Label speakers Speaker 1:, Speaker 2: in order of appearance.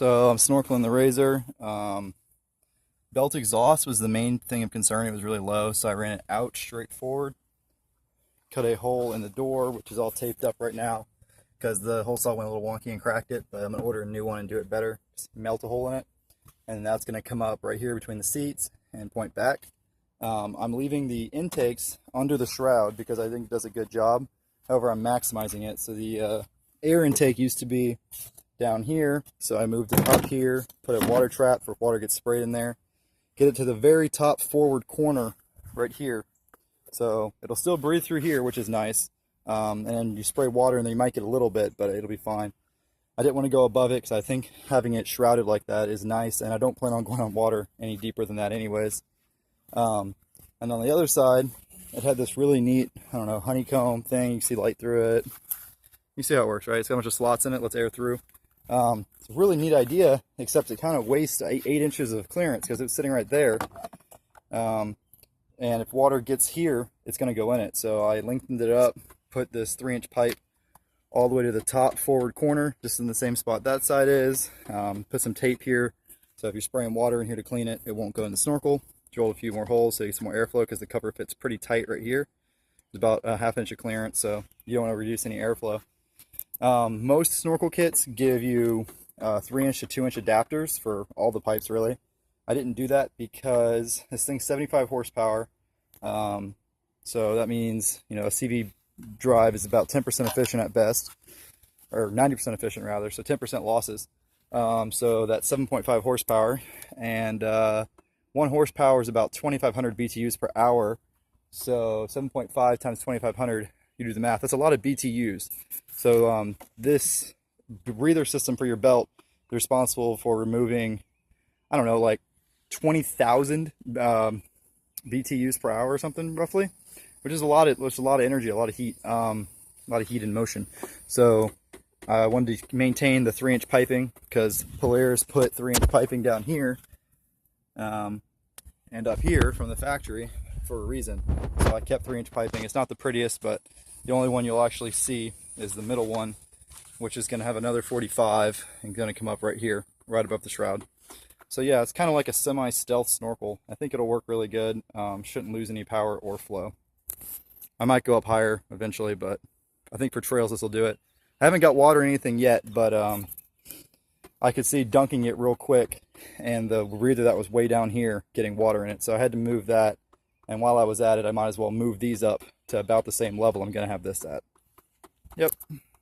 Speaker 1: So I'm snorkeling the Razor. Belt exhaust was the main thing of concern. It was really low, so I ran it out straight forward. Cut a hole in the door, which is all taped up right now because the hole saw went a little wonky and cracked it, but I'm going to order a new one and do it better. Just melt a hole in it, and that's going to come up right here between the seats and point back. I'm leaving the intakes under the shroud because I think it does a good job. However, I'm maximizing it. So the air intake used to be down here, so I moved it up here, put a water trap for if water gets sprayed in there. Get it to the very top forward corner right here. So it'll still breathe through here, which is nice. And you spray water and then you might get a little bit, but it'll be fine. I didn't want to go above it because I think having it shrouded like that is nice, and I don't plan on going on water any deeper than that anyways. And on the other side, it had this really neat, I don't know, honeycomb thing. You can see light through it. You see how it works, right? It's got a bunch of slots in it, lets air through. It's a really neat idea, except it kind of wastes 8 inches of clearance because it's sitting right there. And if water gets here, it's going to go in it. So I lengthened it up, put this 3-inch pipe all the way to the top forward corner, just in the same spot that side is. Put some tape here, so if you're spraying water in here to clean it, it won't go in the snorkel. Drill a few more holes so you get some more airflow because the cover fits pretty tight right here. It's about a 1/2 inch of clearance, so you don't want to reduce any airflow. Most snorkel kits give you 3-inch to 2-inch adapters for all the pipes, really. I didn't do that because this thing's 75 horsepower. So that means, you know, a CV drive is about 10% efficient at best, or 90% efficient rather, so 10% losses. So that's 7.5 horsepower, and 1 horsepower is about 2,500 BTUs per hour. So 7.5 times 2,500, you do the math, that's a lot of BTUs. So this breather system for your belt is responsible for removing, I don't know, like 20,000 BTUs per hour or something, roughly, which is a lot of energy, a lot of heat, in motion. So I wanted to maintain the 3-inch piping because Polaris put 3-inch piping down here and up here from the factory for a reason. So I kept 3-inch piping. It's not the prettiest, but the only one you'll actually see is the middle one, which is going to have another 45 and going to come up right here, right above the shroud. So yeah, it's kind of like a semi-stealth snorkel. I think it'll work really good. Shouldn't lose any power or flow. I might go up higher eventually, but I think for trails this will do it. I haven't got water or anything yet, but I could see dunking it real quick and the breather that was way down here getting water in it. So I had to move that, and while I was at it, I might as well move these up to about the same level I'm going to have this at. Yep.